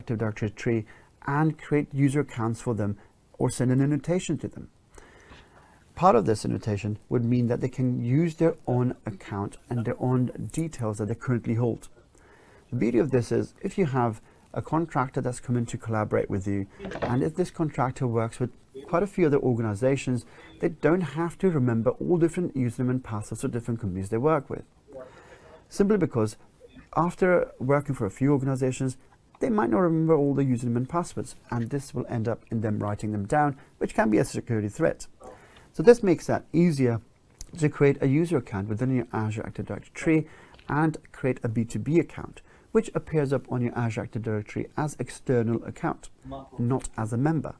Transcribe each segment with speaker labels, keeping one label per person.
Speaker 1: Active Directory tree and create user accounts for them or send an invitation to them. Part of this invitation would mean that they can use their own account and their own details that they currently hold. The beauty of this is if you have a contractor that's come in to collaborate with you, and if this contractor works with quite a few other organizations, they don't have to remember all different username and passwords for different companies they work with. Simply because after working for a few organizations, they might not remember all the username and passwords, and this will end up in them writing them down, which can be a security threat. So this makes that easier to create a user account within your Azure Active Directory tree and create a B2B account, which appears up on your Azure Active Directory as external account, not as a member.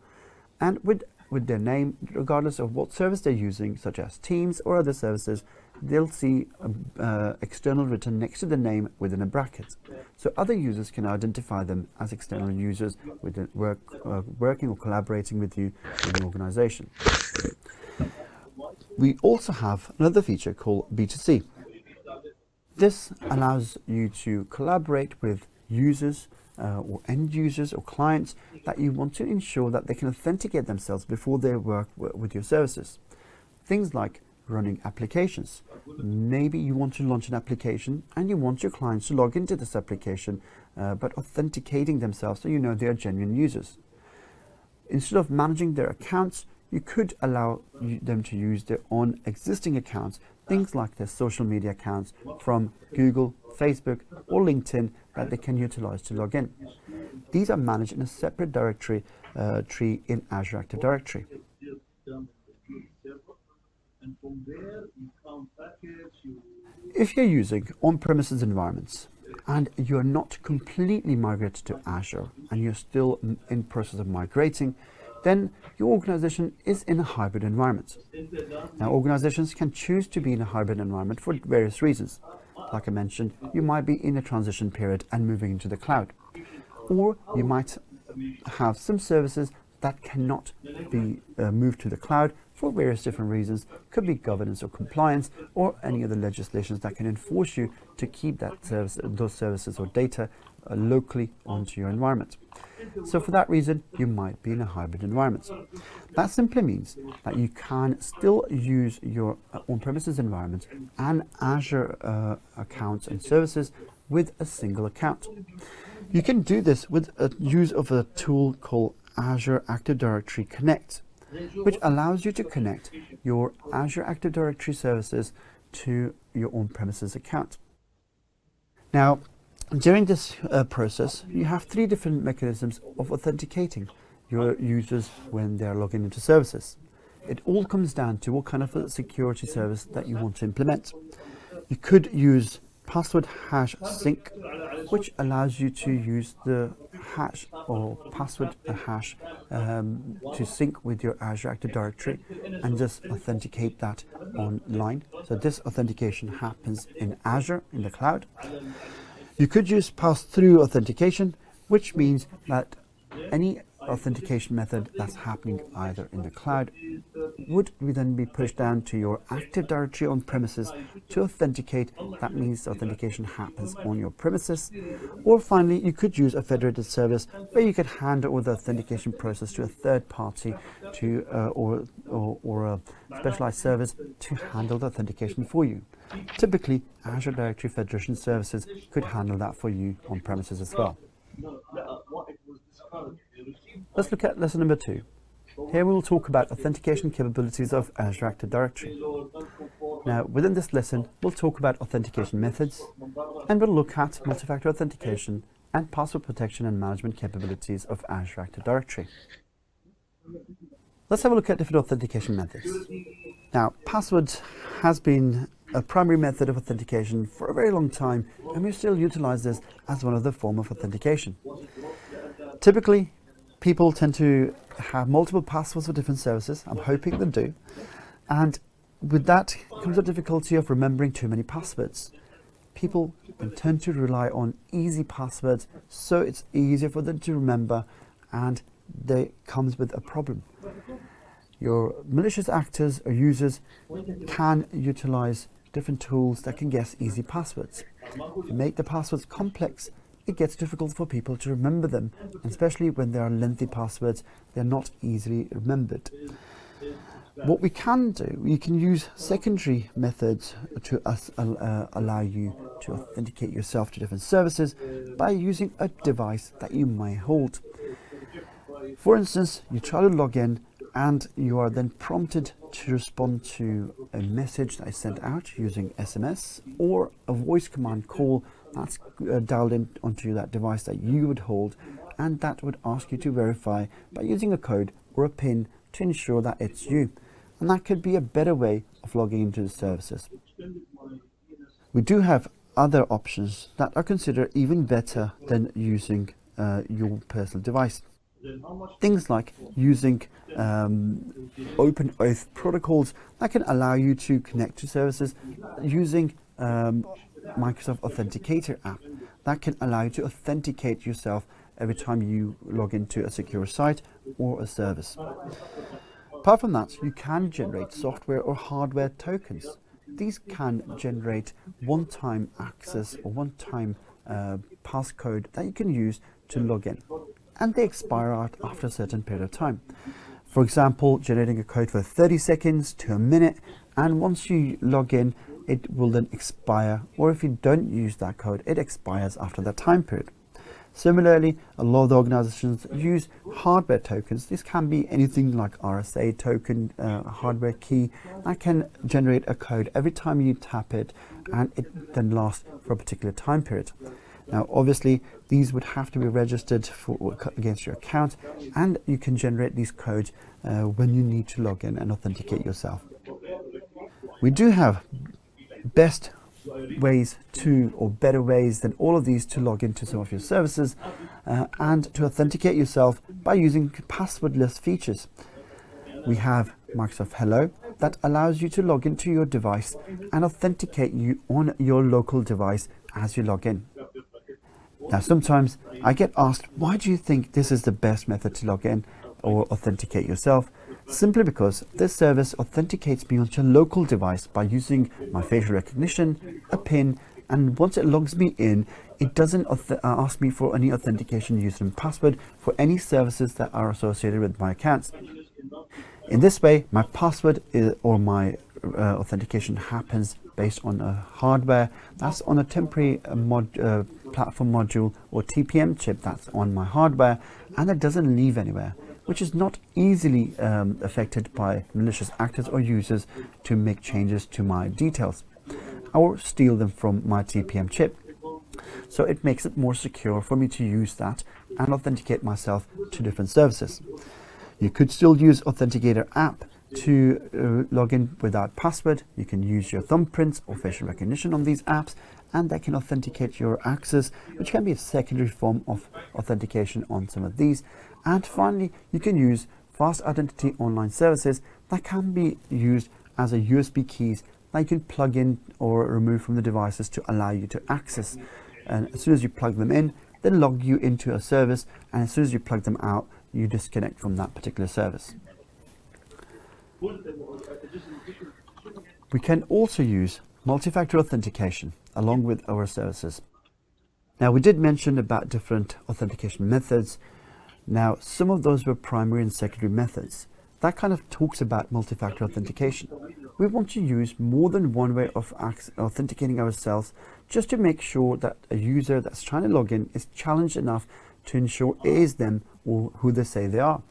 Speaker 1: And with their name, regardless of what service they're using, such as Teams or other services, they'll see external written next to the name within a bracket. So other users can identify them as external users within working or collaborating with you in the organization. We also have another feature called B2C. This allows you to collaborate with users or end users or clients that you want to ensure that they can authenticate themselves before they work with your services. Things like running applications. Maybe you want to launch an application and you want your clients to log into this application, but authenticating themselves so you know they are genuine users. Instead of managing their accounts, you could allow them to use their own existing accounts, things like their social media accounts from Google, Facebook, or LinkedIn that they can utilize to log in. These are managed in a separate directory tree in Azure Active Directory. If you're using on-premises environments and you're not completely migrated to Azure and you're still in process of migrating, then your organization is in a hybrid environment. Now, organizations can choose to be in a hybrid environment for various reasons. Like I mentioned, you might be in a transition period and moving into the cloud. Or you might have some services that cannot be moved to the cloud for various different reasons. Could be governance or compliance or any other legislations that can enforce you to keep that service, those services or data locally onto your environment. So for that reason, you might be in a hybrid environment. That simply means that you can still use your on-premises environment and Azure accounts and services with a single account. You can do this with a use of a tool called Azure Active Directory Connect, which allows you to connect your Azure Active Directory services to your on-premises account. Now, during this process, you have three different mechanisms of authenticating your users when they are logging into services. It all comes down to what kind of a security service that you want to implement. You could use password hash sync, which allows you to use the hash or password hash to sync with your Azure Active Directory and just authenticate that online. So this authentication happens in Azure in the cloud. You could use pass-through authentication, which means that any authentication method that's happening either in the cloud would then be pushed down to your Active Directory on premises to authenticate. That means authentication happens on your premises. Or finally, you could use a federated service where you could hand over the authentication process to a third party to or a specialized service to handle the authentication for you. Typically, Azure Directory Federation Services could handle that for you on premises as well. Let's look at lesson number 2. Here we will talk about authentication capabilities of Azure Active Directory. Now, within this lesson, we'll talk about authentication methods, and we'll look at multi-factor authentication and password protection and management capabilities of Azure Active Directory. Let's have a look at different authentication methods. Now, passwords has been a primary method of authentication for a very long time, and we still utilize this as one of the forms of authentication. Typically, people tend to have multiple passwords for different services. I'm hoping they do. And with that comes the difficulty of remembering too many passwords. People tend to rely on easy passwords, so it's easier for them to remember, and they comes with a problem. Your malicious actors or users can utilize different tools that can guess easy passwords. If you make the passwords complex, it gets difficult for people to remember them, especially when there are lengthy passwords. They're not easily remembered. What we can do, we can use secondary methods to allow you to authenticate yourself to different services by using a device that you may hold. For instance, you try to log in and you are then prompted to respond to a message that is sent out using SMS or a voice command call that's dialed in onto that device that you would hold, and that would ask you to verify by using a code or a PIN to ensure that it's you. And that could be a better way of logging into the services. We do have other options that are considered even better than using your personal device. Things like using open oath protocols that can allow you to connect to services, using Microsoft Authenticator app that can allow you to authenticate yourself every time you log into a secure site or a service. Apart from that, you can generate software or hardware tokens. These can generate one-time access or one-time passcode that you can use to log in, and they expire out after a certain period of time. For example, generating a code for 30 seconds to a minute, and once you log in, it will then expire, or if you don't use that code, it expires after that time period. Similarly, a lot of the organizations use hardware tokens. This can be anything like RSA token, hardware key, that can generate a code every time you tap it, and it then lasts for a particular time period. Now, obviously, these would have to be registered against your account, and you can generate these codes when you need to log in and authenticate yourself. We do have best ways to, or better ways than all of these, to log into some of your services and to authenticate yourself by using passwordless features. We have Microsoft Hello that allows you to log into your device and authenticate you on your local device as you log in. Now, sometimes I get asked, why do you think this is the best method to log in or authenticate yourself? Simply because this service authenticates me onto a local device by using my facial recognition, a PIN, and once it logs me in, it doesn't ask me for any authentication username and password for any services that are associated with my accounts. In this way, my password or my authentication happens based on a hardware that's on a temporary platform module or TPM chip that's on my hardware, and it doesn't leave anywhere, which is not easily affected by malicious actors or users to make changes to my details or steal them from my TPM chip. So it makes it more secure for me to use that and authenticate myself to different services. You could still use Authenticator app to log in without password. You can use your thumbprints or facial recognition on these apps, and they can authenticate your access, which can be a secondary form of authentication on some of these. And finally, you can use fast identity online services that can be used as a USB keys that you can plug in or remove from the devices to allow you to access. And as soon as you plug them in, they log you into a service, and as soon as you plug them out, you disconnect from that particular service. We can also use multi-factor authentication along with our services. Now, we did mention about different authentication methods. Now, some of those were primary and secondary methods. That kind of talks about multi-factor authentication. We want to use more than one way of authenticating ourselves, just to make sure that a user that's trying to log in is challenged enough to ensure it is them or who they say they are.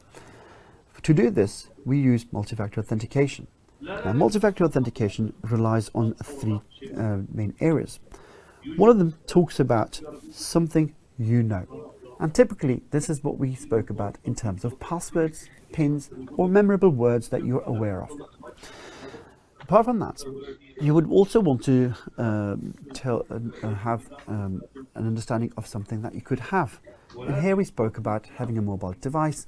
Speaker 1: To do this, we use multi-factor authentication. Now, multi-factor authentication relies on three main areas. One of them talks about something you know. And typically, this is what we spoke about in terms of passwords, pins, or memorable words that you're aware of. Apart from that, you would also want to have an understanding of something that you could have. And here we spoke about having a mobile device,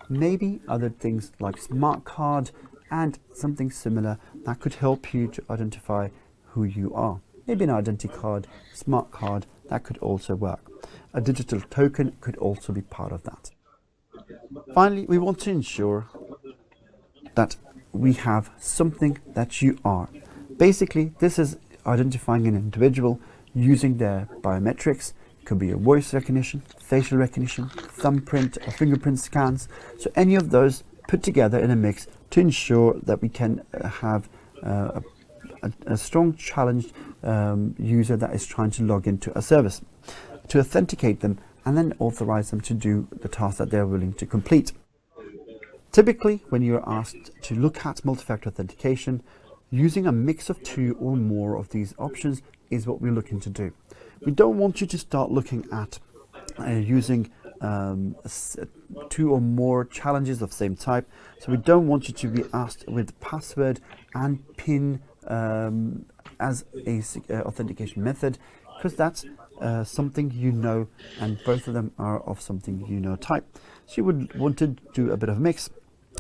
Speaker 1: maybe other things like smart card and something similar that could help you to identify who you are. Maybe an identity card, smart card, that could also work. A digital token could also be part of that. Finally, we want to ensure that we have something that you are. Basically, this is identifying an individual using their biometrics, Could be your voice recognition, facial recognition, thumbprint or fingerprint scans. So any of those put together in a mix to ensure that we can have a strong challenged user that is trying to log into a service, to authenticate them and then authorize them to do the task that they're willing to complete. Typically, when you're asked to look at multi-factor authentication, using a mix of 2 or more of these options is what we're looking to do. We don't want you to start looking at using 2 or more challenges of same type. So we don't want you to be asked with password and PIN as a authentication method, because that's something you know, and both of them are of something you know type. So you would want to do a bit of a mix.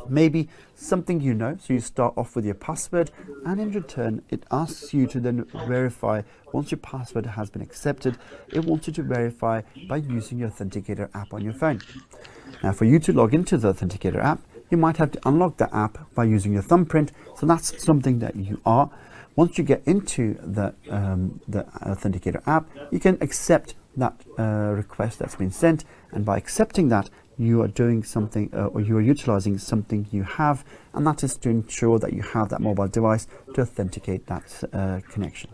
Speaker 1: Maybe something you know, so you start off with your password, and in return it asks you to then verify. Once your password has been accepted, it wants you to verify by using your Authenticator app on your phone. Now, for you to log into the Authenticator app, you might have to unlock the app by using your thumbprint, so that's something that you are. Once you get into the Authenticator app, you can accept that request that's been sent, and by accepting that, you are doing something or you are utilizing something you have, and that is to ensure that you have that mobile device to authenticate that connection.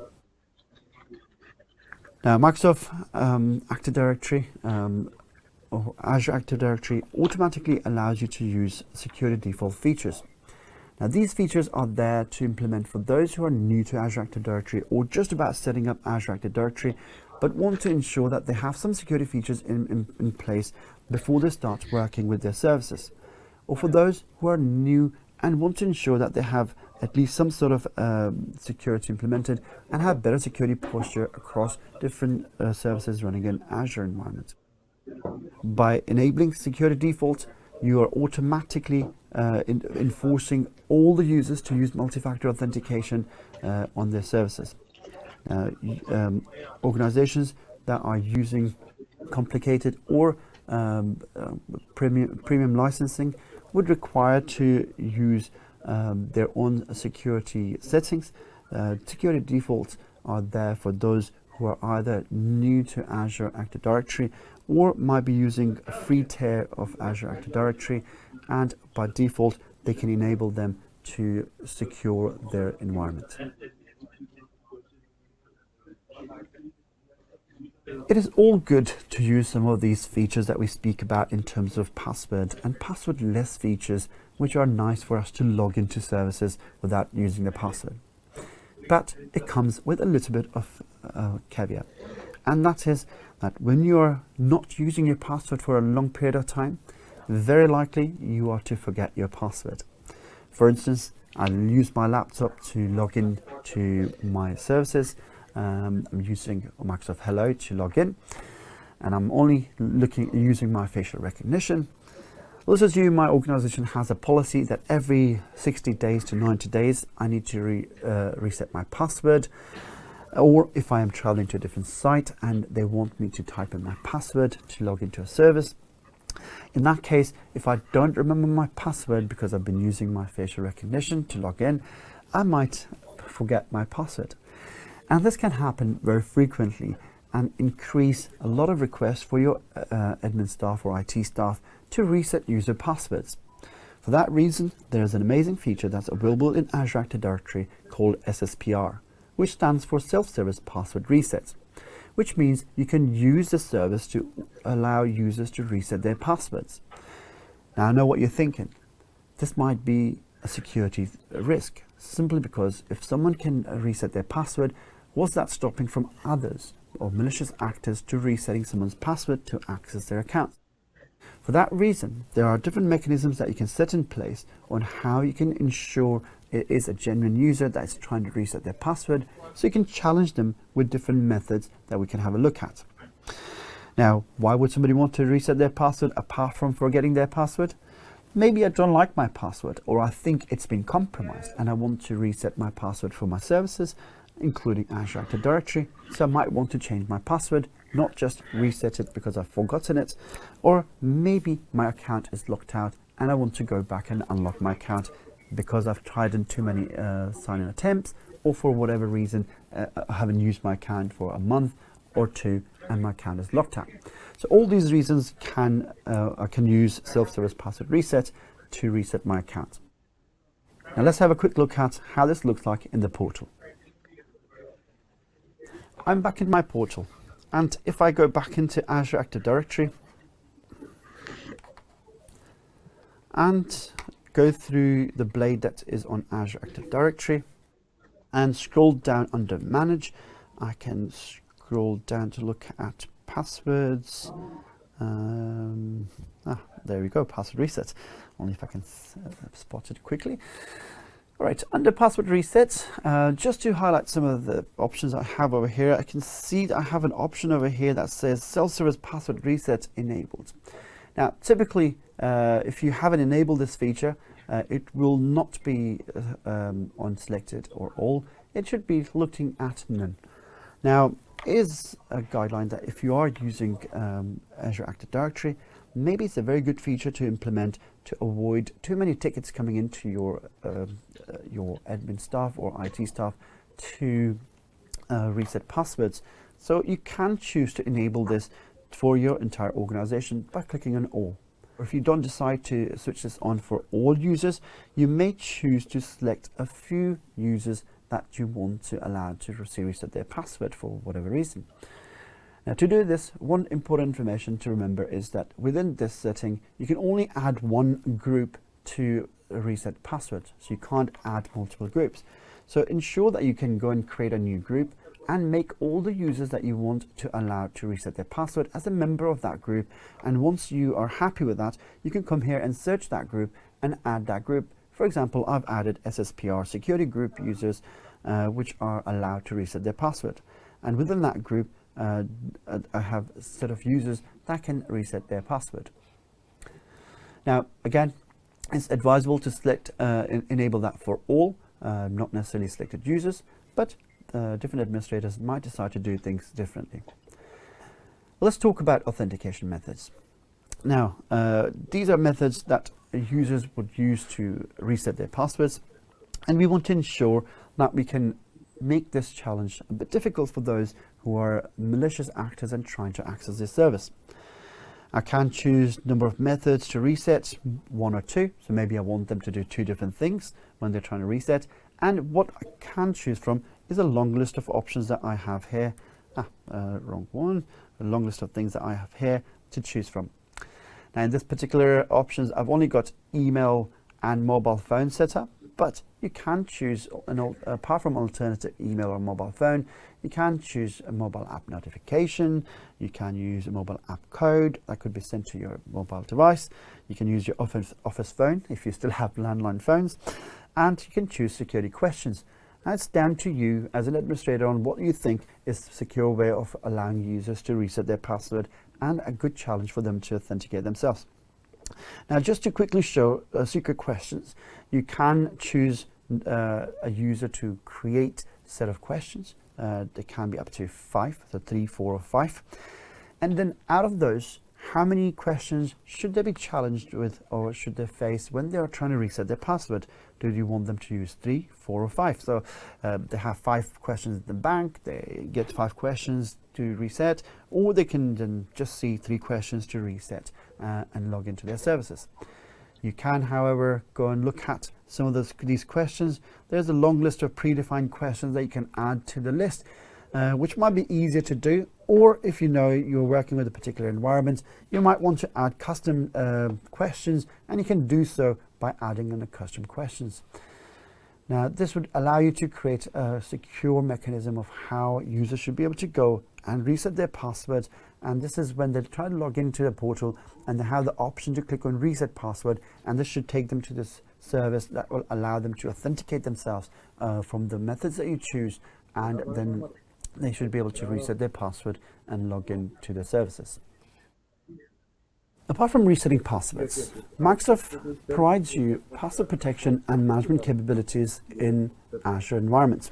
Speaker 1: Now, Microsoft Active Directory or Azure Active Directory automatically allows you to use security default features. Now, these features are there to implement for those who are new to Azure Active Directory or just about setting up Azure Active Directory, but want to ensure that they have some security features in place before they start working with their services. Or for those who are new and want to ensure that they have at least some sort of security implemented and have better security posture across different services running in Azure environment. By enabling security defaults, you are automatically enforcing all the users to use multi-factor authentication on their services. Organizations that are using complicated or premium licensing would require to use their own security settings. Security defaults are there for those who are either new to Azure Active Directory or might be using a free tier of Azure Active Directory, and by default they can enable them to secure their environment. It is all good to use some of these features that we speak about in terms of password and passwordless features, which are nice for us to log into services without using the password. But it comes with a little bit of caveat, and that is that when you are not using your password for a long period of time, very likely you are to forget your password. For instance, I'll use my laptop to log in to my services. I'm using Microsoft Hello to log in, and I'm only using my facial recognition. Let's assume my organization has a policy that every 60 days to 90 days I need to reset my password, or if I am traveling to a different site and they want me to type in my password to log into a service. In that case, if I don't remember my password because I've been using my facial recognition to log in, I might forget my password. And this can happen very frequently and increase a lot of requests for your admin staff or IT staff to reset user passwords. For that reason, there is an amazing feature that's available in Azure Active Directory called SSPR, which stands for Self-Service Password Resets, which means you can use the service to allow users to reset their passwords. Now, I know what you're thinking. This might be a security risk, simply because if someone can reset their password, was that stopping from others or malicious actors to resetting someone's password to access their account? For that reason, there are different mechanisms that you can set in place on how you can ensure it is a genuine user that is trying to reset their password, so you can challenge them with different methods that we can have a look at. Now, why would somebody want to reset their password apart from forgetting their password? Maybe I don't like my password, or I think it's been compromised and I want to reset my password for my services, including Azure Active Directory, so I might want to change my password, not just reset it because I've forgotten it. Or maybe my account is locked out and I want to go back and unlock my account because I've tried in too many sign-in attempts, or for whatever reason I haven't used my account for a month or 2 and my account is locked out. So all these reasons I can use self-service password reset to reset my account. Now let's have a quick look at how this looks like in the portal. I'm back in my portal, and if I go back into Azure Active Directory and go through the blade that is on Azure Active Directory and scroll down under Manage, I can scroll down to look at passwords. There we go, password reset. Only if I can spot it quickly. All right, under password reset, just to highlight some of the options I have over here, I can see that I have an option over here that says self-service password reset enabled. Now, typically, if you haven't enabled this feature, it will not be on selected or all. It should be looking at none. Now, is a guideline that if you are using Azure Active Directory, maybe it's a very good feature to implement to avoid too many tickets coming into your admin staff or IT staff to reset passwords. So you can choose to enable this for your entire organization by clicking on all. Or if you don't decide to switch this on for all users, you may choose to select a few users that you want to allow to reset their password for whatever reason. Now, to do this, one important information to remember is that within this setting, you can only add one group to reset password. So you can't add multiple groups. So ensure that you can go and create a new group and make all the users that you want to allow to reset their password as a member of that group. And once you are happy with that, you can come here and search that group and add that group. For example, I've added SSPR security group users, which are allowed to reset their password. And within that group, I have a set of users that can reset their password. Now, again, it's advisable to select enable that for all, not necessarily selected users, but different administrators might decide to do things differently. Let's talk about authentication methods. Now, these are methods that users would use to reset their passwords, and we want to ensure that we can make this challenge a bit difficult for those who are malicious actors and trying to access this service. I can choose number of methods to reset, 1 or 2, so maybe I want them to do 2 different things when they're trying to reset. And what I can choose from is a long list of options that I have here. Wrong one. A long list of things that I have here to choose from. Now, in this particular options, I've only got email and mobile phone set up, but you can choose, apart from alternative email or mobile phone, you can choose a mobile app notification, you can use a mobile app code that could be sent to your mobile device, you can use your office phone if you still have landline phones, and you can choose security questions. Now it's down to you as an administrator on what you think is a secure way of allowing users to reset their password and a good challenge for them to authenticate themselves. Now, just to quickly show secret questions, you can choose a user to create a set of questions. They can be up to 5, so 3, 4, or 5. And then out of those, how many questions should they be challenged with or should they face when they are trying to reset their password? Do you want them to use 3, 4, or 5? So they have 5 questions at the bank, they get 5 questions to reset, or they can then just see 3 questions to reset and log into their services. You can, however, go and look at some of these questions. There's a long list of predefined questions that you can add to the list, which might be easier to do. Or if you know you're working with a particular environment, you might want to add custom questions, and you can do so by adding in the custom questions. Now, this would allow you to create a secure mechanism of how users should be able to go and reset their passwords. And this is when they try to log into the portal and they have the option to click on reset password, and this should take them to this service that will allow them to authenticate themselves from the methods that you choose, and then they should be able to reset their password and log in to their services. Apart from resetting passwords, Microsoft provides you password protection and management capabilities in Azure environments.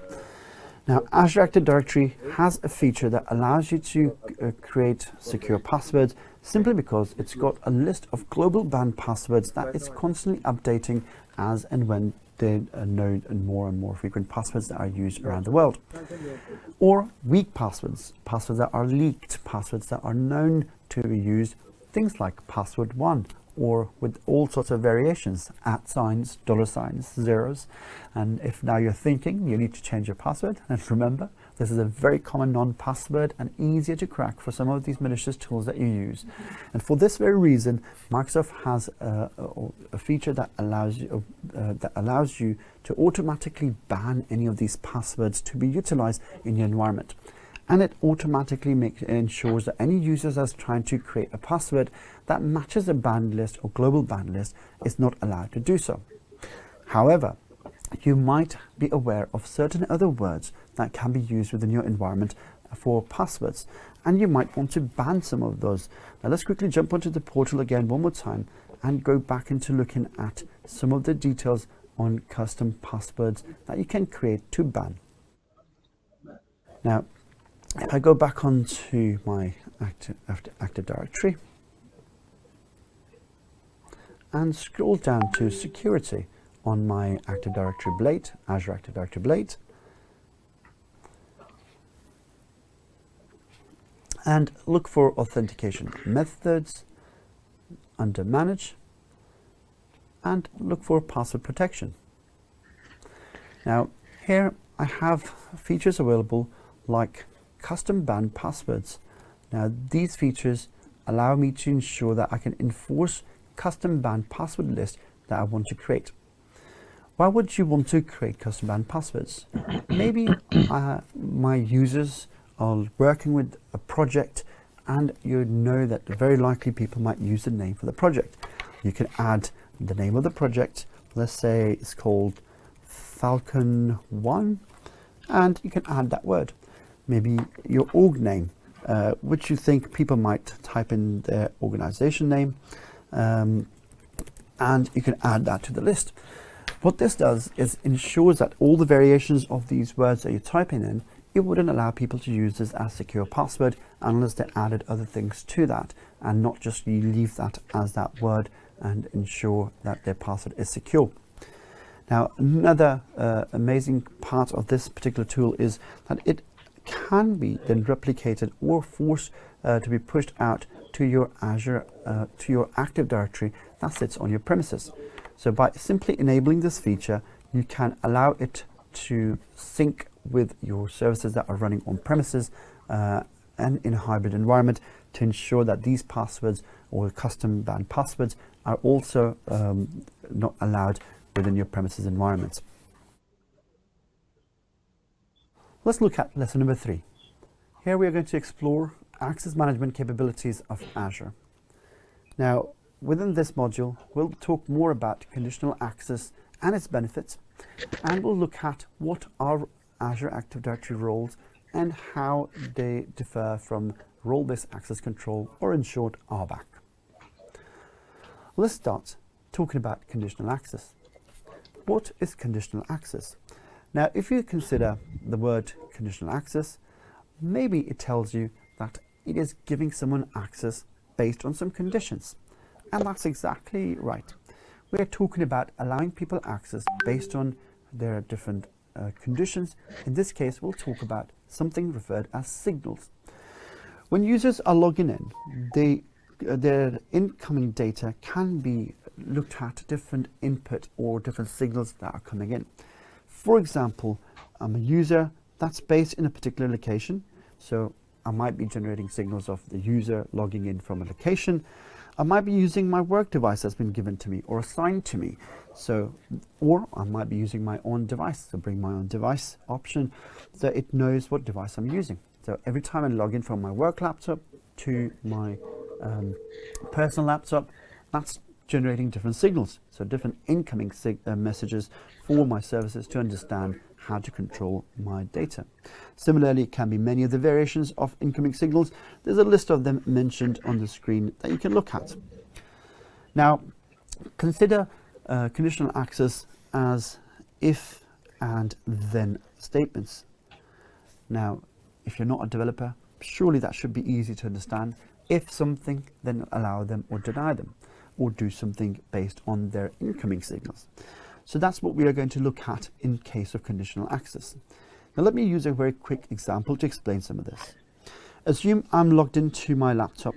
Speaker 1: Now, Azure Active Directory has a feature that allows you to create secure passwords simply because it's got a list of global banned passwords that it's constantly updating as and when there are known and more frequent passwords that are used around the world. Or weak passwords, passwords that are leaked, passwords that are known to be used, things like password 1, or with all sorts of variations, @signs, $signs, zeros. And if now you're thinking you need to change your password, and remember, this is a very common non-password and easier to crack for some of these malicious tools that you use. And for this very reason, Microsoft has a feature that allows you to automatically ban any of these passwords to be utilized in your environment. And it automatically ensures that any users that's trying to create a password that matches a banned list or global banned list is not allowed to do so. However, you might be aware of certain other words that can be used within your environment for passwords, and you might want to ban some of those. Now let's quickly jump onto the portal again one more time and go back into looking at some of the details on custom passwords that you can create to ban. Now, if I go back onto my Active Directory and scroll down to security on my Active Directory Blade, Azure Active Directory Blade, and look for authentication methods under manage and look for password protection. Now here I have features available like custom banned passwords. Now these features allow me to ensure that I can enforce custom banned password lists that I want to create. Why would you want to create custom banned passwords? Maybe my users are working with a project and you know that very likely people might use the name for the project. You can add the name of the project. Let's say it's called Falcon 1 and you can add that word. Maybe your org name, which you think people might type in their organization name, and you can add that to the list. What this does is ensures that all the variations of these words that you're typing in, it wouldn't allow people to use this as secure password unless they added other things to that, and not just you leave that as that word and ensure that their password is secure. Now, another amazing part of this particular tool is that it can be then replicated or forced to be pushed out to your Azure, to your Active Directory that sits on your premises. So by simply enabling this feature, you can allow it to sync with your services that are running on premises and in a hybrid environment to ensure that these passwords or custom banned passwords are also not allowed within your premises environments. Let's look at lesson number 3. Here we are going to explore access management capabilities of Azure. Now, within this module, we'll talk more about conditional access and its benefits, and we'll look at what are Azure Active Directory roles and how they differ from role-based access control, or in short, RBAC. Let's start talking about conditional access. What is conditional access? Now, if you consider the word conditional access, maybe it tells you that it is giving someone access based on some conditions. And that's exactly right. We're talking about allowing people access based on their different conditions. In this case, we'll talk about something referred as signals. When users are logging in, their incoming data can be looked at different input or different signals that are coming in. For example, I'm a user that's based in a particular location, so I might be generating signals of the user logging in from a location. I might be using my work device that's been given to me or assigned to me. Or I might be using my own device, so bring my own device option so it knows what device I'm using. So every time I log in from my work laptop to my personal laptop, that's generating different signals. So different incoming messages for my services to understand how to control my data. Similarly, it can be many of the variations of incoming signals. There's a list of them mentioned on the screen that you can look at. Now, consider conditional access as if and then statements. Now, if you're not a developer, surely that should be easy to understand. if something, then allow them or deny them, or do something based on their incoming signals. So that's what we are going to look at in case of conditional access. Now let me use a very quick example to explain some of this. Assume I'm logged into my laptop,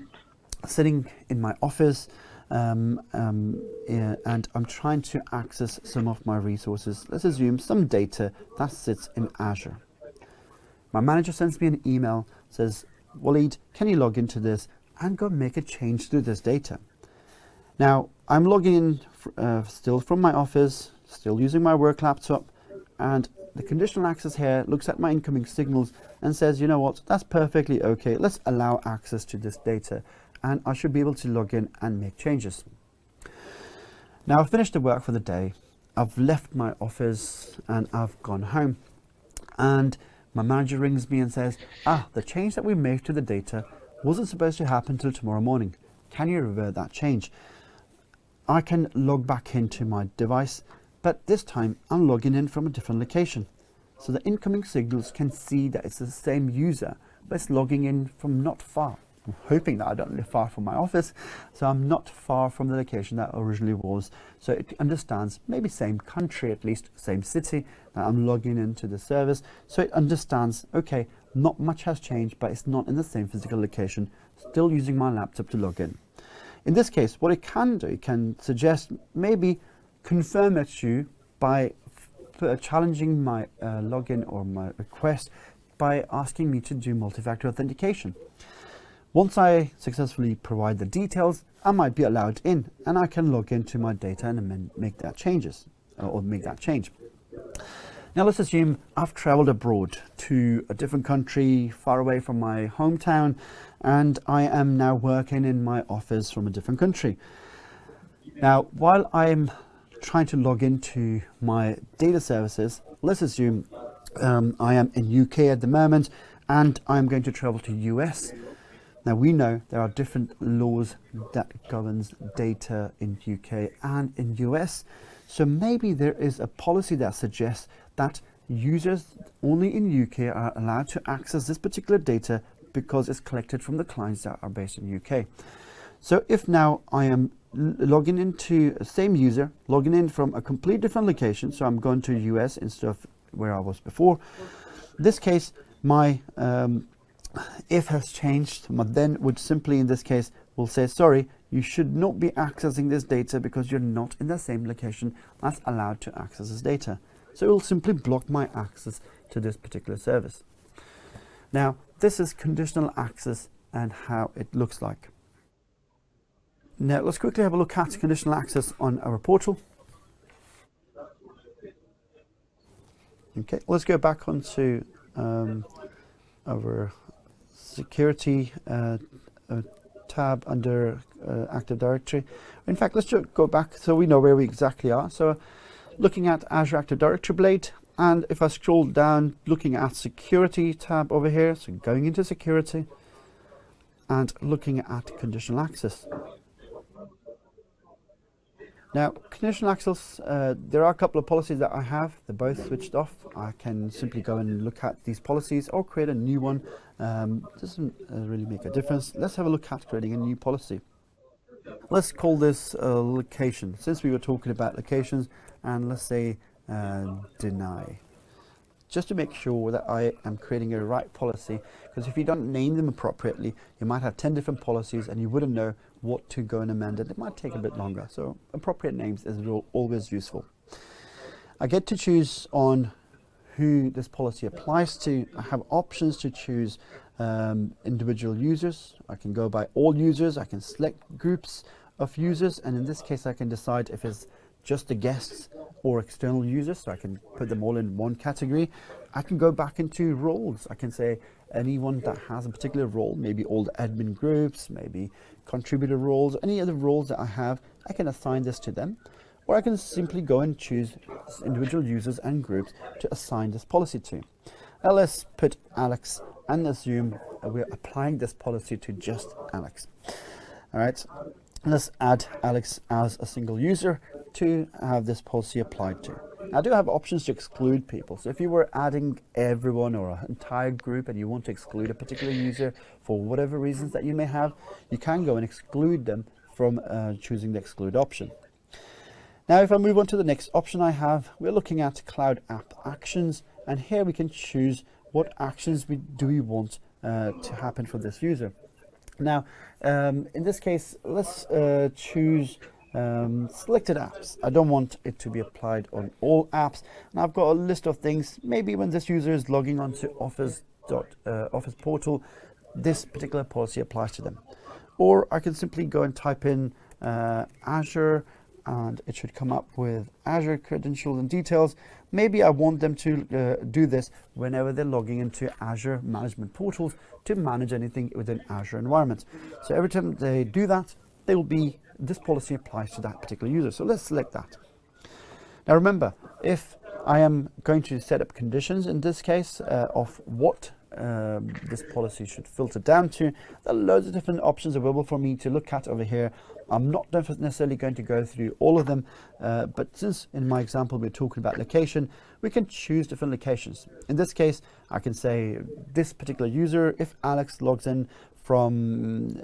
Speaker 1: sitting in my office, and I'm trying to access some of my resources. Let's assume some data that sits in Azure. My manager sends me an email, says, Waleed, can you log into this and go make a change to this data? Now, I'm logging in still from my office, still using my work laptop, and the conditional access here looks at my incoming signals and says, you know what, that's perfectly okay. Let's allow access to this data, and I should be able to log in and make changes. Now, I've finished the work for the day. I've left my office and I've gone home, and my manager rings me and says, the change that we made to the data wasn't supposed to happen till tomorrow morning. Can you revert that change? I can log back into my device, but this time I'm logging in from a different location. So the incoming signals can see that it's the same user, but it's logging in from not far. I'm hoping that I don't live far from my office, so I'm not far from the location that originally was. So it understands, maybe same country at least, same city, that I'm logging into the service. So it understands, okay, not much has changed, but it's not in the same physical location, still using my laptop to log in. In this case, what it can do, it can suggest, maybe confirm it to you by challenging my login or my request by asking me to do multi-factor authentication. Once I successfully provide the details, I might be allowed in, and I can log into my data and make that changes or make that change. Now let's assume I've traveled abroad to a different country far away from my hometown, and I am now working in my office from a different country. Now, while I'm trying to log into my data services, let's assume I am in UK at the moment and I'm going to travel to US. Now we know there are different laws that governs data in UK and in US. So maybe there is a policy that suggests that users only in UK are allowed to access this particular data because it's collected from the clients that are based in UK. So if now I am logging into the same user, logging in from a complete different location, so I'm going to US instead of where I was before. In this case, my if has changed, but then would simply in this case will say, sorry, you should not be accessing this data because you're not in the same location that's allowed to access this data. So it will simply block my access to this particular service. Now, this is conditional access and how it looks like. Now, let's quickly have a look at conditional access on our portal. Okay, let's go back onto our security tab under Active Directory. In fact, let's just go back so we know where we exactly are. So looking at Azure Active Directory Blade, and if I scroll down, looking at security tab over here, so going into security and looking at conditional access. Now, conditional access, there are a couple of policies that I have. They're both switched off. I can simply go and look at these policies or create a new one. Doesn't really make a difference. Let's have a look at creating a new policy. Let's call this location, since we were talking about locations, and let's say deny. Just to make sure that I am creating a right policy, because if you don't name them appropriately, you might have 10 different policies and you wouldn't know what to go and amend, and it might take a bit longer. So appropriate names is always useful. I get to choose on who this policy applies to. I have options to choose individual users. I can go by all users. I can select groups of users, and in this case I can decide if it's just the guests or external users, so I can put them all in one category. I can go back into roles. I can say anyone that has a particular role, maybe all the admin groups, maybe contributor roles, any other roles that I have, I can assign this to them. Or I can simply go and choose individual users and groups to assign this policy to. Now let's put Alex and assume we're applying this policy to just Alex. All right, let's add Alex as a single user to have this policy applied to. I do have options to exclude people. So if you were adding everyone or an entire group and you want to exclude a particular user for whatever reasons that you may have, you can go and exclude them from choosing the exclude option. Now, if I move on to the next option I have, we're looking at Cloud App Actions, and here we can choose what actions we want to happen for this user. Now, in this case, let's choose selected apps. I don't want it to be applied on all apps. And I've got a list of things. Maybe when this user is logging onto Office portal, this particular policy applies to them. Or I can simply go and type in Azure, and it should come up with Azure credentials and details. Maybe I want them to do this whenever they're logging into Azure management portals to manage anything within Azure environment. So every time they do that, they will be, this policy applies to that particular user. So let's select that. Now remember, if I am going to set up conditions in this case of what this policy should filter down to, there are loads of different options available for me to look at over here. I'm not necessarily going to go through all of them, but since in my example we're talking about location, we can choose different locations. In this case, I can say this particular user, if Alex logs in from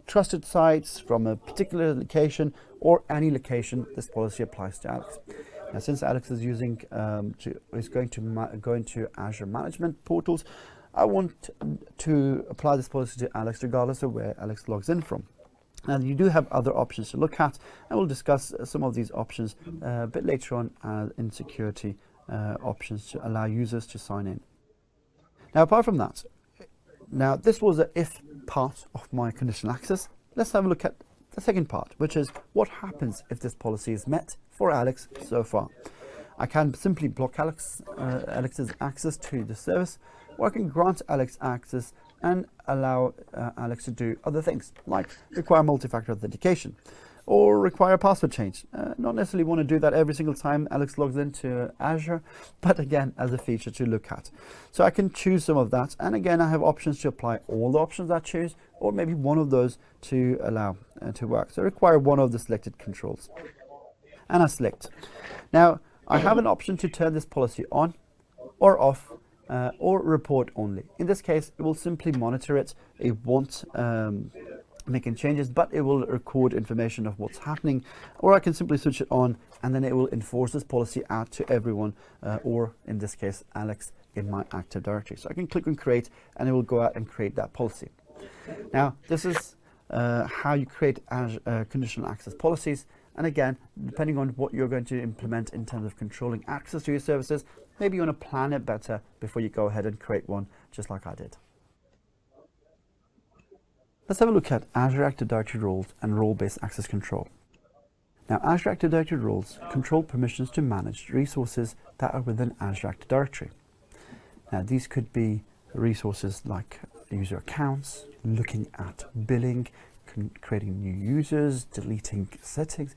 Speaker 1: trusted sites, from a particular location, or any location, this policy applies to Alex. Now, since Alex is using is going to go into Azure management portals, I want to apply this policy to Alex regardless of where Alex logs in from. And you do have other options to look at, and we'll discuss some of these options a bit later on in security options to allow users to sign in. Now, apart from that, now this was the if part of my conditional access. Let's have a look at the second part, which is what happens if this policy is met for Alex so far. I can simply block Alex's access to the service, or I can grant Alex access and allow Alex to do other things, like require multi-factor authentication or require a password change. Not necessarily want to do that every single time Alex logs into Azure, but again, as a feature to look at. So I can choose some of that, and again, I have options to apply all the options I choose, or maybe one of those to allow to work. So I require one of the selected controls, and I select. Now, I have an option to turn this policy on or off, or report only. In this case, it will simply monitor it. It won't making changes, but it will record information of what's happening, or I can simply switch it on and then it will enforce this policy out to everyone, or in this case, Alex in my Active Directory. So I can click on create and it will go out and create that policy. Now, this is how you create conditional access policies. And again, depending on what you're going to implement in terms of controlling access to your services, maybe you want to plan it better before you go ahead and create one, just like I did. Let's have a look at Azure Active Directory roles and role-based access control. Now, Azure Active Directory roles control permissions to manage resources that are within Azure Active Directory. Now, these could be resources like user accounts, looking at billing, creating new users, deleting settings.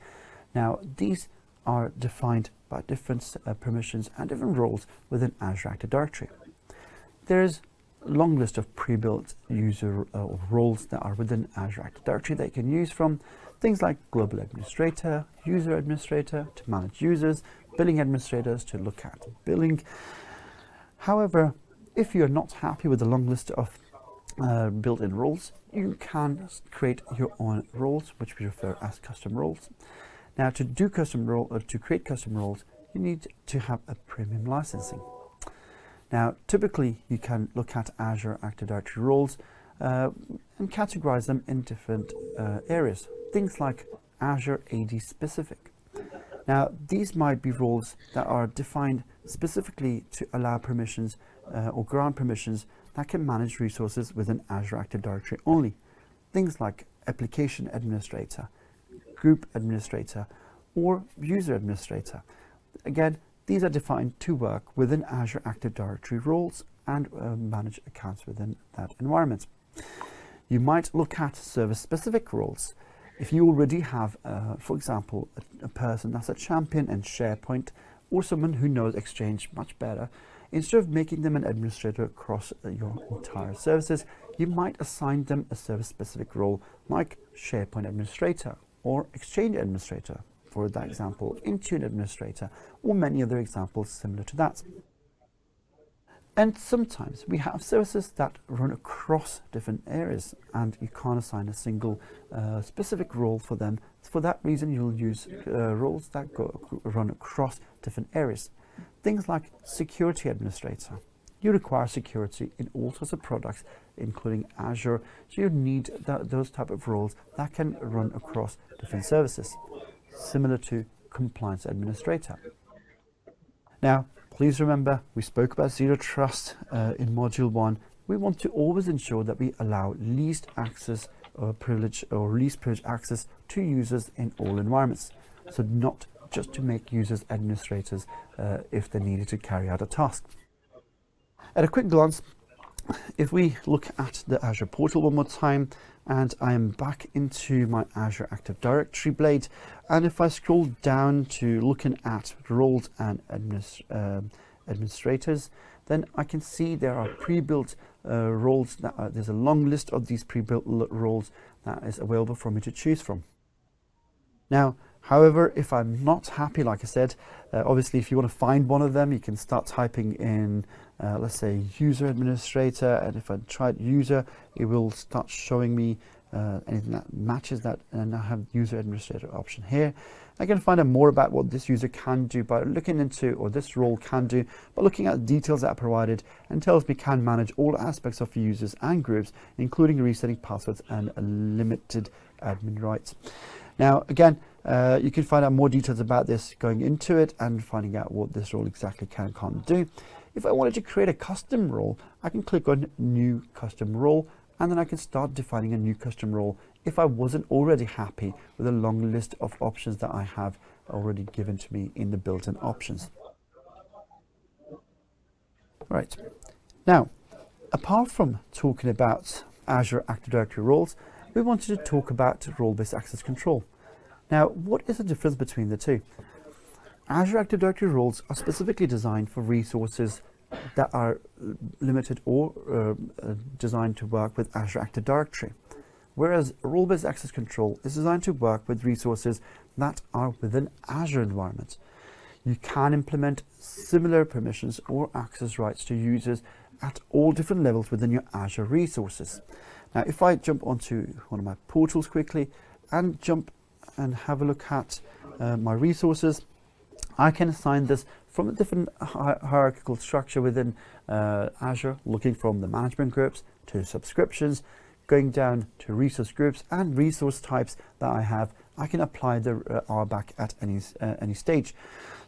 Speaker 1: Now, these are defined by different permissions and different roles within Azure Active Directory. There's long list of pre-built user roles that are within Azure Active Directory that you can use, from things like global administrator, user administrator to manage users, billing administrators to look at billing. However, if you're not happy with the long list of built-in roles, you can create your own roles, which we refer as custom roles. Now, to do custom role or to create custom roles, you need to have a premium licensing. Now, typically, you can look at Azure Active Directory roles and categorize them in different areas. Things like Azure AD specific. Now, these might be roles that are defined specifically to allow permissions or grant permissions that can manage resources within Azure Active Directory only. Things like application administrator, group administrator, or user administrator. Again, these are defined to work within Azure Active Directory roles and manage accounts within that environment. You might look at service-specific roles. If you already have, for example, a person that's a champion in SharePoint, or someone who knows Exchange much better, instead of making them an administrator across your entire services, you might assign them a service-specific role like SharePoint administrator or Exchange administrator, for that example, Intune Administrator, or many other examples similar to that. And sometimes we have services that run across different areas and you can't assign a single specific role for them. For that reason, you'll use roles that run across different areas. Things like Security Administrator. You require security in all sorts of products, including Azure, so you need those type of roles that can run across different services, similar to Compliance Administrator. Now, please remember, we spoke about Zero Trust in Module 1. We want to always ensure that we allow least access or privilege or least privilege access to users in all environments. So not just to make users administrators if they needed to carry out a task. At a quick glance, if we look at the Azure portal one more time, and I am back into my Azure Active Directory blade, and if I scroll down to looking at roles and administrators, then I can see there are pre-built roles. There's a long list of these pre-built roles that is available for me to choose from. Now, however, if I'm not happy, like I said, obviously if you want to find one of them, you can start typing in, let's say, user administrator, and if I try user, it will start showing me anything that matches that, and I have user administrator option here. I can find out more about what this user can do by looking into, or this role can do, by looking at the details that are provided, and tells me can manage all aspects of users and groups, including resetting passwords and limited admin rights. Now, again, you can find out more details about this going into it and finding out what this role exactly can and can't do. If I wanted to create a custom role, I can click on New Custom Role, and then I can start defining a new custom role if I wasn't already happy with a long list of options that I have already given to me in the built-in options. Right. Now, apart from talking about Azure Active Directory roles, we wanted to talk about role-based access control. Now, what is the difference between the two? Azure Active Directory roles are specifically designed for resources that are limited or designed to work with Azure Active Directory, whereas role-based access control is designed to work with resources that are within Azure environments. You can implement similar permissions or access rights to users at all different levels within your Azure resources. Now, if I jump onto one of my portals quickly and jump and have a look at my resources, I can assign this from a different hierarchical structure within Azure, looking from the management groups to subscriptions, going down to resource groups and resource types that I have. I can apply the RBAC at any stage.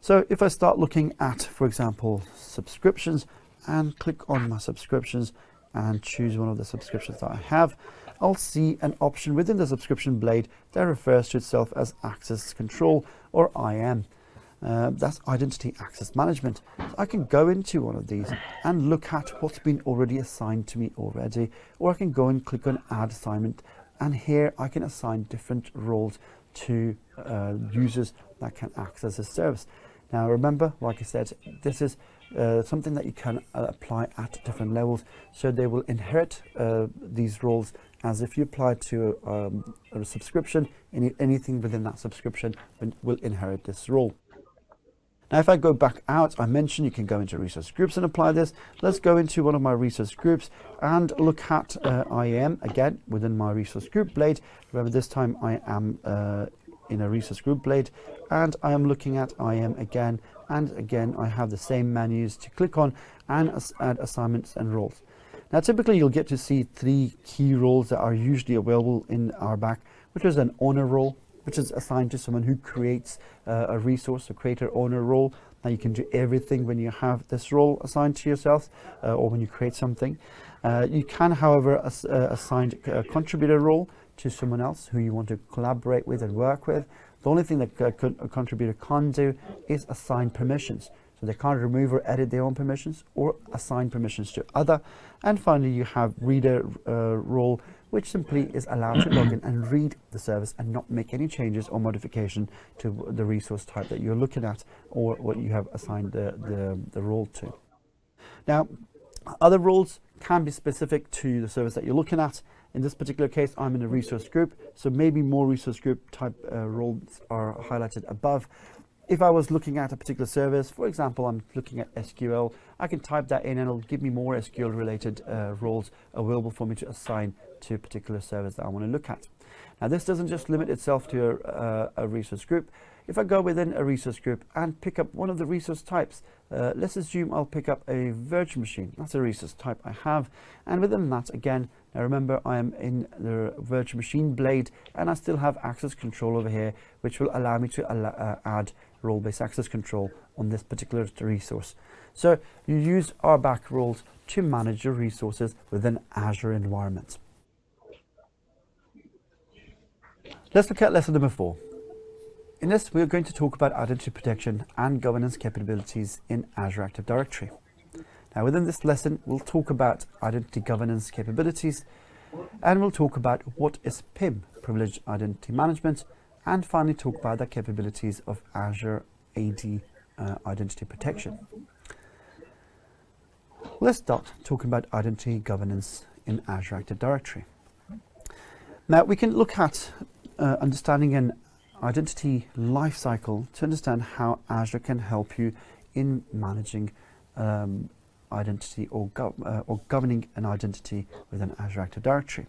Speaker 1: So if I start looking at, for example, subscriptions, and click on my subscriptions and choose one of the subscriptions that I have, I'll see an option within the subscription blade that refers to itself as Access Control, or IAM. That's Identity Access Management. So I can go into one of these and look at what's been already assigned to me already, or I can go and click on Add Assignment, and here I can assign different roles to users that can access this service. Now remember, like I said, this is something that you can apply at different levels, so they will inherit these roles as if you apply to a subscription. Anything within that subscription will inherit this role. Now, if I go back out, I mentioned you can go into resource groups and apply this. Let's go into one of my resource groups and look at IAM again within my resource group blade. Remember, this time I am in a resource group blade, and I am looking at IAM again, and again I have the same menus to click on and add assignments and roles. Now, typically you'll get to see three key roles that are usually available in RBAC, which is an owner role, which is assigned to someone who creates a resource, a creator owner role. Now, you can do everything when you have this role assigned to yourself or when you create something. You can, however, assign a contributor role to someone else who you want to collaborate with and work with. The only thing that a contributor can't do is assign permissions. So they can't remove or edit their own permissions or assign permissions to other. And finally, you have reader role, which simply is allowed to log in and read the service and not make any changes or modification to the resource type that you're looking at or what you have assigned the role to. Now, other roles can be specific to the service that you're looking at. In this particular case, I'm in a resource group, so maybe more resource group type roles are highlighted above. If I was looking at a particular service, for example, I'm looking at SQL, I can type that in and it'll give me more SQL related roles available for me to assign to a particular service that I want to look at. Now, this doesn't just limit itself to a resource group. If I go within a resource group and pick up one of the resource types, let's assume I'll pick up a virtual machine. That's a resource type I have. And within that, again, now remember, I am in the virtual machine blade and I still have access control over here, which will allow me to add role-based access control on this particular resource. So you use RBAC roles to manage your resources within Azure environments. Let's look at lesson number 4. In this, we're going to talk about identity protection and governance capabilities in Azure Active Directory. Now, within this lesson, we'll talk about identity governance capabilities, and we'll talk about what is PIM, Privileged Identity Management, and finally talk about the capabilities of Azure AD Identity Protection. Let's start talking about identity governance in Azure Active Directory. Now, we can look at understanding an identity lifecycle to understand how Azure can help you in managing identity or governing an identity within Azure Active Directory.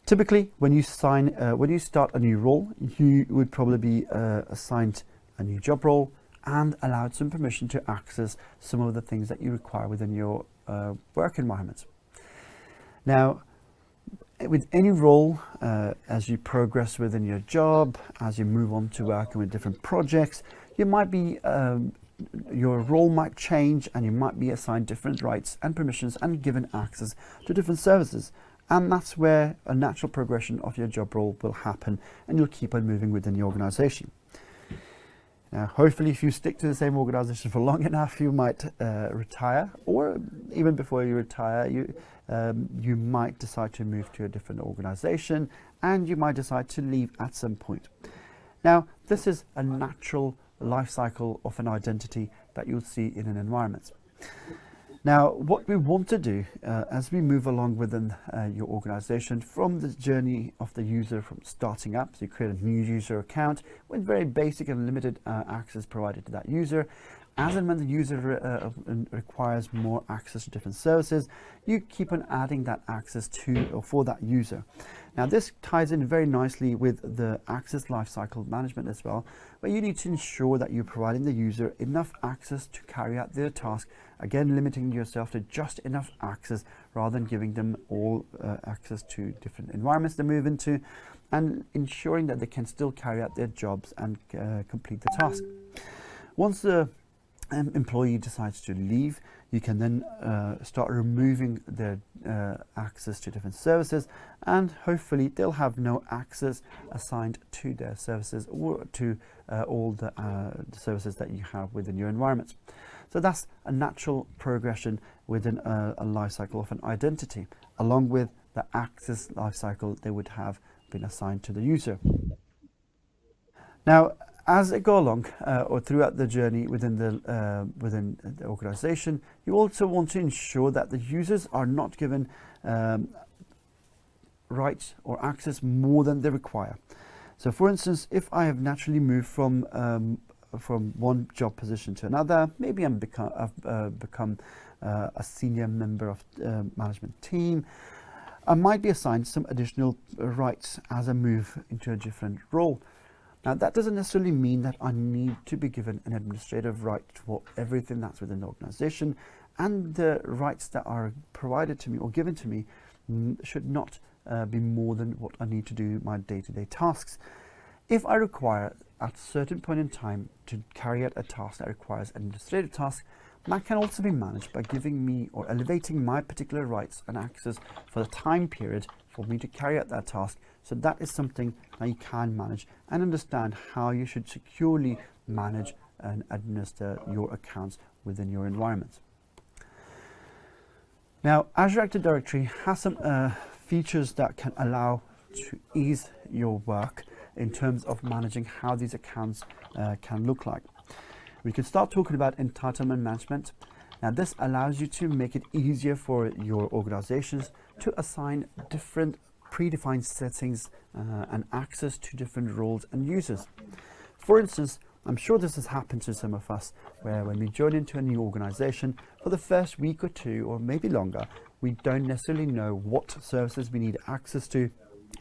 Speaker 1: Typically, when you start a new role, you would probably be assigned a new job role and allowed some permission to access some of the things that you require within your work environment. Now, with any role, as you progress within your job, as you move on to working with different projects, you might be your role might change and you might be assigned different rights and permissions and given access to different services. And that's where a natural progression of your job role will happen, and you'll keep on moving within the organization. Now, hopefully, if you stick to the same organization for long enough, you might retire, or even before you retire, you might decide to move to a different organization, and you might decide to leave at some point. Now, this is a natural life cycle of an identity that you'll see in an environment. Now, what we want to do as we move along within your organization from the journey of the user from starting up, so you create a new user account with very basic and limited access provided to that user. As and when the user requires more access to different services, you keep on adding that access to or for that user. Now, this ties in very nicely with the access lifecycle management as well, where you need to ensure that you're providing the user enough access to carry out their task, again limiting yourself to just enough access rather than giving them all access to different environments they move into, and ensuring that they can still carry out their jobs and complete the task. Once the employee decides to leave, you can then start removing their access to different services, and hopefully they'll have no access assigned to their services or to all the services that you have within your environment. So that's a natural progression within a life cycle of an identity, along with the access life cycle they would have been assigned to the user. Now, as they go along or throughout the journey within the organization, you also want to ensure that the users are not given rights or access more than they require. So, for instance, if I have naturally moved from one job position to another, maybe I've become a senior member of the management team, I might be assigned some additional rights as I move into a different role. Now, that doesn't necessarily mean that I need to be given an administrative right for everything that's within the organization, and the rights that are provided to me or given to me should not be more than what I need to do my day-to-day tasks. If I require at a certain point in time to carry out a task that requires an administrative task, that can also be managed by giving me or elevating my particular rights and access for the time period for me to carry out that task. So that is something that you can manage and understand how you should securely manage and administer your accounts within your environment. Now, Azure Active Directory has some features that can allow to ease your work in terms of managing how these accounts can look like. We can start talking about entitlement management. Now, this allows you to make it easier for your organizations to assign different predefined settings and access to different roles and users. For instance, I'm sure this has happened to some of us, where when we join into a new organization, for the first week or two, or maybe longer, we don't necessarily know what services we need access to,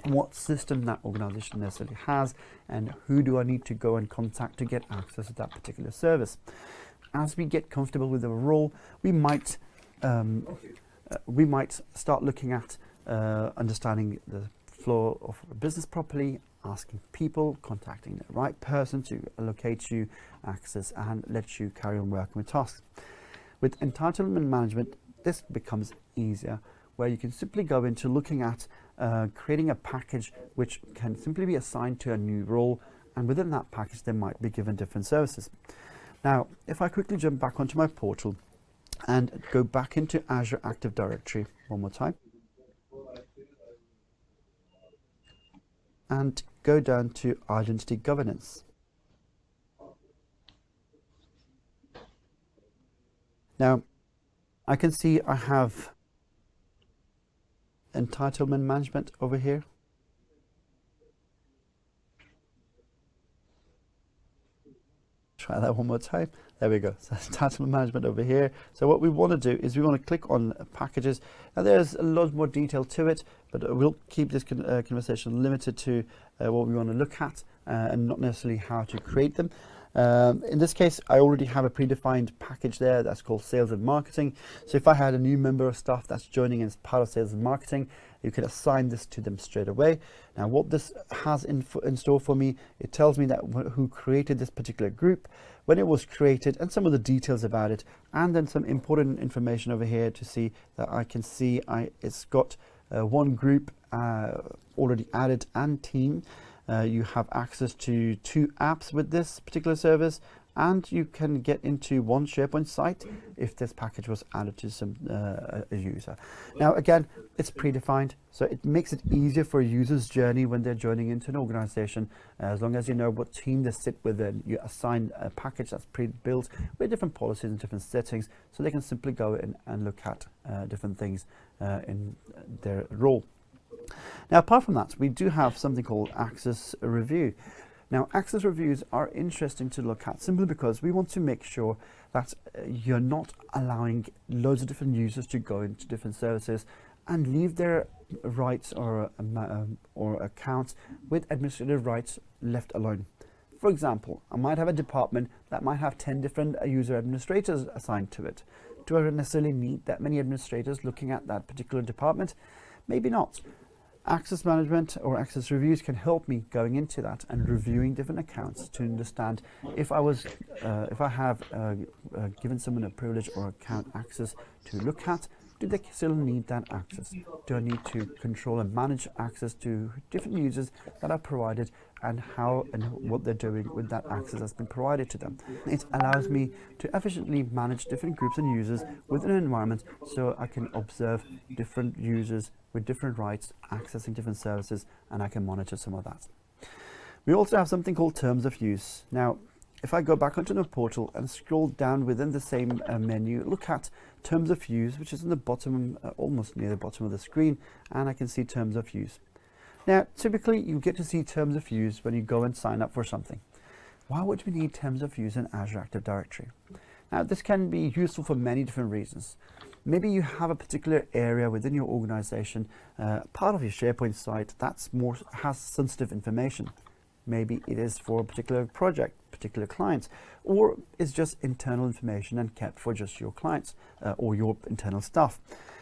Speaker 1: what system that organization necessarily has, and who do I need to go and contact to get access to that particular service. As we get comfortable with the role, we might start looking at understanding the flow of a business properly, asking people, contacting the right person to allocate you access and let you carry on working with tasks. With entitlement management, this becomes easier, where you can simply go into looking at creating a package which can simply be assigned to a new role, and within that package they might be given different services. Now, if I quickly jump back onto my portal and go back into Azure Active Directory one more time, and go down to Identity Governance. Now, I can see I have entitlement management over here. Try that one more time. There we go. So entitlement management over here. So what we want to do is we want to click on packages. Now there's a lot more detail to it, but we'll keep this conversation limited to what we want to look at and not necessarily how to create them. In this case, I already have a predefined package there that's called Sales and Marketing. So if I had a new member of staff that's joining as part of Sales and Marketing, you can assign this to them straight away. Now what this has in store for me, it tells me that who created this particular group, when it was created, and some of the details about it, and then some important information over here to see that I can see it's got one group already added and team. You have access to 2 apps with this particular service, and you can get into one SharePoint site if this package was added to some a user. Now again, it's predefined, so it makes it easier for a user's journey when they're joining into an organization. As long as you know what team they sit within, you assign a package that's pre-built with different policies and different settings, so they can simply go in and look at different things in their role. Now, apart from that, we do have something called Access Review. Now, access reviews are interesting to look at simply because we want to make sure that you're not allowing loads of different users to go into different services and leave their rights or accounts with administrative rights left alone. For example, I might have a department that might have 10 different user administrators assigned to it. Do I necessarily need that many administrators looking at that particular department? Maybe not. Access management or access reviews can help me going into that and reviewing different accounts to understand if I have given someone a privilege or account access to look at, do they still need that access? Do I need to control and manage access to different users that are provided, and how and what they're doing with that access that's been provided to them? It allows me to efficiently manage different groups and users within an environment, so I can observe different users with different rights accessing different services, and I can monitor some of that. We also have something called terms of use. Now, if I go back onto the portal and scroll down within the same menu, look at terms of use, which is in the bottom, almost near the bottom of the screen, and I can see terms of use. Now, typically you get to see terms of use when you go and sign up for something. Why would we need terms of use in Azure Active Directory? Now, this can be useful for many different reasons. Maybe you have a particular area within your organization, part of your SharePoint site has sensitive information. Maybe it is for a particular project, particular clients, or it's just internal information and kept for just your clients or your internal staff.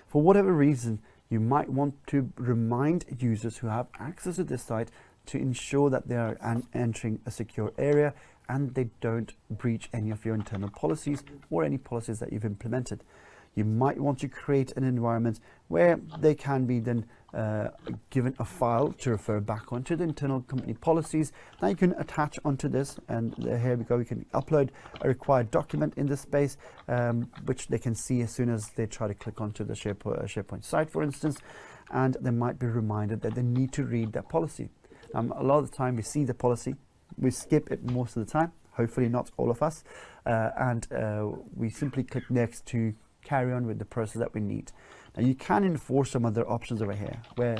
Speaker 1: For whatever reason, you might want to remind users who have access to this site to ensure that they are entering a secure area and they don't breach any of your internal policies or any policies that you've implemented. You might want to create an environment where they can be then given a file to refer back onto the internal company policies. Now you can attach onto this, and here we go, we can upload a required document in this space, which they can see as soon as they try to click onto the SharePoint site, for instance, and they might be reminded that they need to read that policy. A lot of the time we see the policy, we skip it most of the time, hopefully not all of us, and we simply click next to carry on with the process that we need. Now you can enforce some other options over here where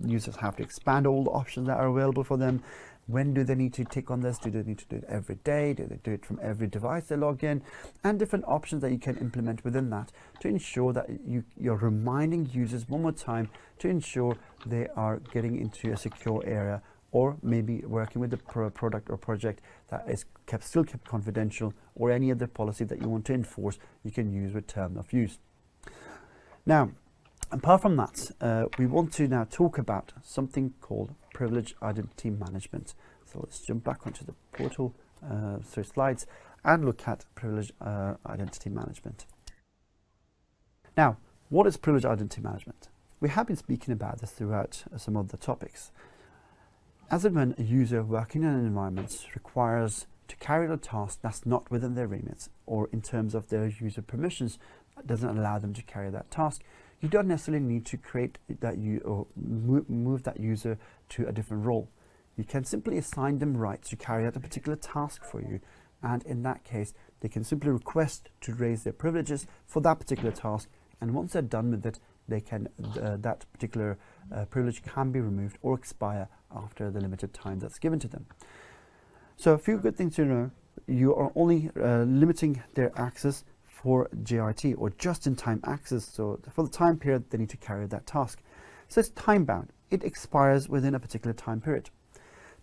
Speaker 1: users have to expand all the options that are available for them. When do they need to tick on this? Do they need to do it every day? Do they do it from every device they log in? And different options that you can implement within that to ensure that you're reminding users one more time to ensure they are getting into a secure area, or maybe working with the product or project that is still kept confidential, or any other policy that you want to enforce, you can use with term of use. Now, apart from that, we want to now talk about something called privileged identity management. So let's jump back onto the portal, slides, and look at privileged identity management. Now, what is privileged identity management? We have been speaking about this throughout some of the topics. As and when a user working in an environment requires to carry out a task that's not within their remit, or in terms of their user permissions, doesn't allow them to carry that task, you don't necessarily need to create that or move that user to a different role. You can simply assign them rights to carry out a particular task for you, and in that case they can simply request to raise their privileges for that particular task, and once they're done with it, they can that particular privilege can be removed or expire after the limited time that's given to them. So a few good things to know: you are only limiting their access for JIT, or just-in-time access, so for the time period they need to carry that task. So it's time-bound. It expires within a particular time period.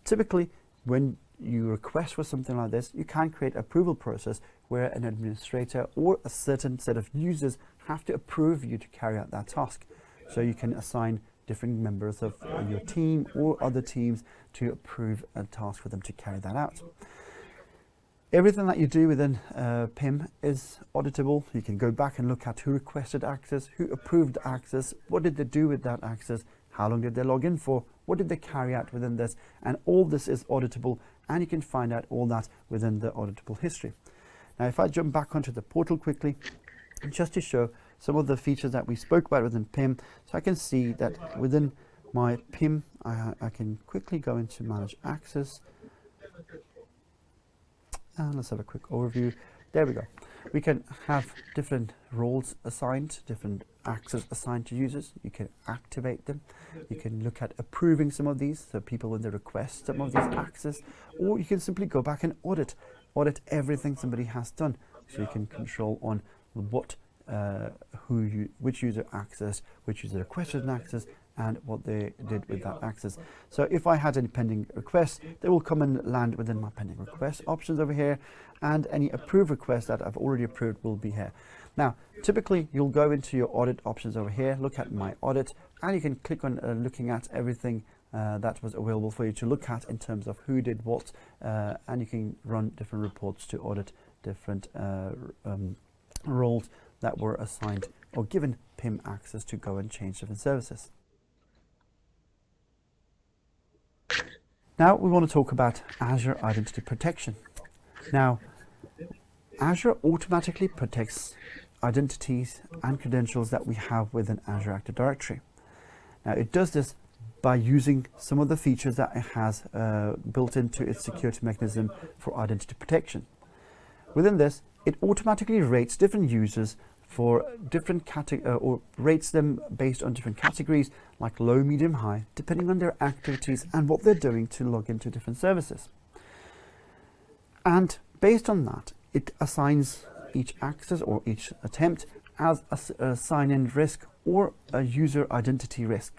Speaker 1: Typically, when you request for something like this, you can create an approval process where an administrator or a certain set of users have to approve you to carry out that task. So you can assign different members of your team or other teams to approve a task for them to carry that out. Everything that you do within PIM is auditable. You can go back and look at who requested access, who approved access, what did they do with that access, how long did they log in for, what did they carry out within this, and all this is auditable, and you can find out all that within the auditable history. Now, if I jump back onto the portal quickly, just to show some of the features that we spoke about within PIM, so I can see that within my PIM, I can quickly go into Manage Access. And let's have a quick overview. There we go. We can have different roles assigned, different access assigned to users. You can activate them. You can look at approving some of these, so people when they request some of these access, or you can simply go back and audit everything somebody has done. So you can control on what, which user accessed, which user requested an access, and what they did with that access. So if I had any pending requests, they will come and land within my pending request options over here, and any approved requests that I've already approved will be here. Now, typically you'll go into your audit options over here, look at my audit, and you can click on looking at everything that was available for you to look at in terms of who did what, and you can run different reports to audit different roles that were assigned or given PIM access to go and change different services. Now we want to talk about Azure Identity Protection. Now, Azure automatically protects identities and credentials that we have within Azure Active Directory. Now, it does this by using some of the features that it has built into its security mechanism for identity protection. Within this, it automatically rates different users for different or rates them based on different categories like low, medium, high, depending on their activities and what they're doing to log into different services. And based on that, it assigns each access or each attempt as a sign-in risk or a user identity risk.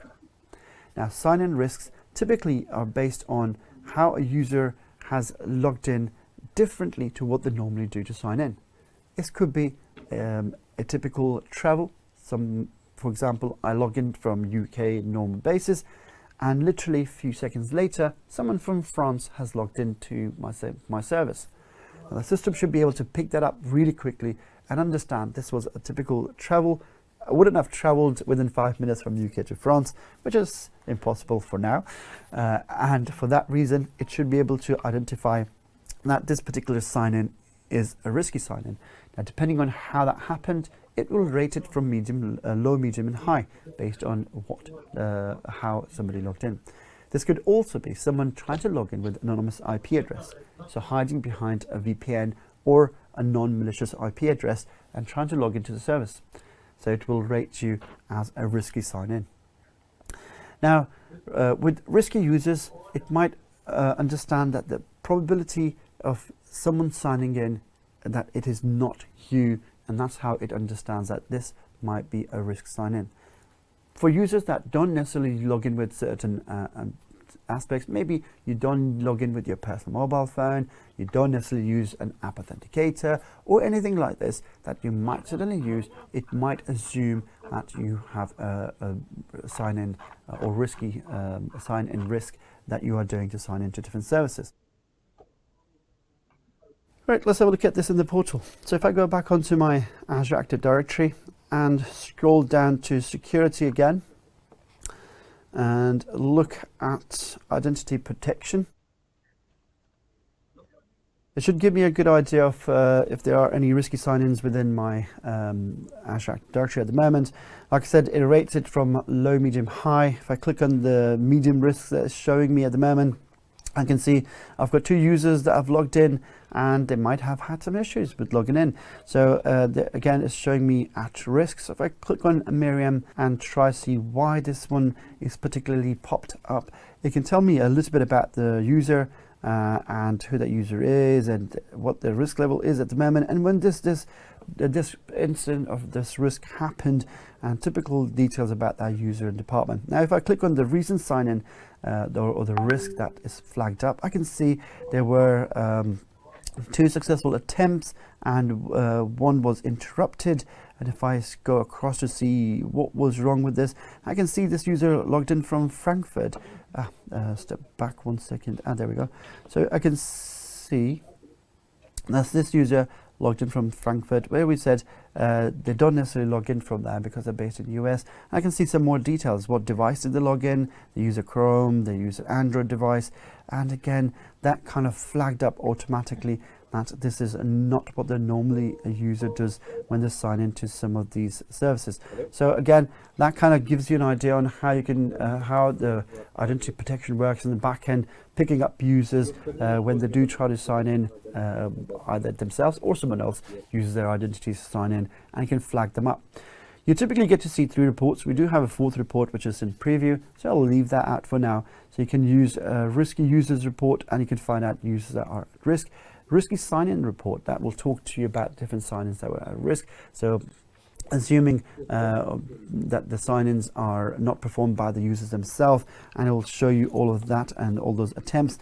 Speaker 1: Now, sign-in risks typically are based on how a user has logged in differently to what they normally do to sign in. This could be a typical travel. For example, I log in from UK normal basis, and literally a few seconds later, someone from France has logged into my service. Now, the system should be able to pick that up really quickly and understand this was a typical travel. I wouldn't have traveled within 5 minutes from UK to France, which is impossible for now. And for that reason, it should be able to identify that this particular sign-in is a risky sign-in. Now, depending on how that happened, it will rate it from medium, low, medium, and high based on how somebody logged in. This could also be someone trying to log in with anonymous IP address, so hiding behind a VPN or a non-malicious IP address and trying to log into the service. so it will rate you as a risky sign-in. Now, with risky users, it might understand that the probability of someone signing in, that it is not you, and that's how it understands that this might be a risk sign-in. For users that don't necessarily log in with certain aspects, maybe you don't log in with your personal mobile phone, you don't necessarily use an app authenticator or anything like this that you might suddenly use, it might assume that you have a sign-in or risky sign-in risk that you are doing to sign into different services. Right, let's have a look at this in the portal. So if I go back onto my Azure Active Directory and scroll down to security again and look at identity protection, it should give me a good idea of if there are any risky sign-ins within my Azure Active Directory at the moment. Like I said, it rates it from low, medium, high. If I click on the medium risks that it's showing me at the moment, I can see I've got 2 users that have logged in and they might have had some issues with logging in. So again, it's showing me at risk. So if I click on Miriam and try to see why this one is particularly popped up, it can tell me a little bit about the user and who that user is and what the risk level is at the moment, and when this incident of this risk happened, and typical details about that user and department. Now if I click on the recent sign-in or the risk that is flagged up, I can see there were 2 successful attempts and 1 was interrupted. And if I go across to see what was wrong with this, I can see this user logged in from Frankfurt. Step back 1 second, and there we go. So I can see that's this user logged in from Frankfurt, where we said they don't necessarily log in from there because they're based in the US. I can see some more details. What device did they log in? They use a Chrome, they use an Android device, and again that kind of flagged up automatically that this is not what normally a user does when they sign into some of these services. So again, that kind of gives you an idea on how you can how the identity protection works in the back end, picking up users when they do try to sign in, either themselves or someone else uses their identity to sign in, and you can flag them up. You typically get to see 3 reports. We do have a 4th report which is in preview, so I'll leave that out for now. So you can use a risky users report and you can find out users that are at risk. Risky sign-in report, that will talk to you about different sign-ins that were at risk. So assuming that the sign-ins are not performed by the users themselves, and it will show you all of that and all those attempts.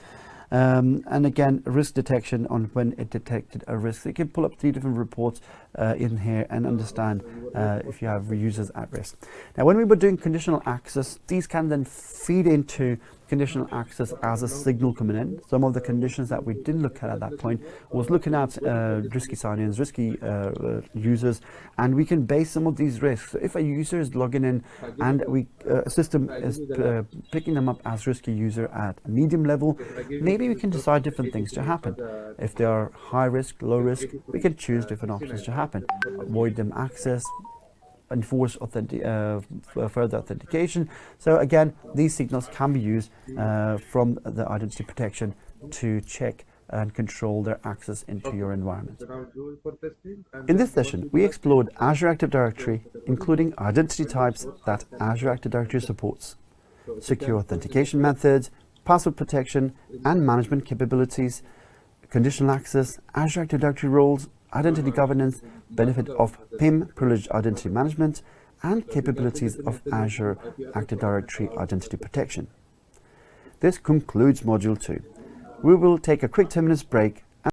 Speaker 1: And again, risk detection on when it detected a risk. So you can pull up 3 different reports in here and understand if you have users at risk. Now, when we were doing conditional access, these can then feed into conditional access as a signal coming in. Some of the conditions that we didn't look at that point was looking at risky sign-ins, risky users, and we can base some of these risks. So if a user is logging in and a system is picking them up as risky user at a medium level, maybe we can decide different things to happen. If they are high risk, low risk, we can choose different options to happen. Avoid them access, enforce further authentication. So again, these signals can be used from the identity protection to check and control their access into your environment. In this session, we explored Azure Active Directory, including identity types that Azure Active Directory supports, secure authentication methods, password protection and management capabilities, conditional access, Azure Active Directory roles, identity governance, benefit of PIM, privileged identity management, and capabilities of Azure Active Directory identity protection. This concludes Module 2. We will take a quick 10 minutes break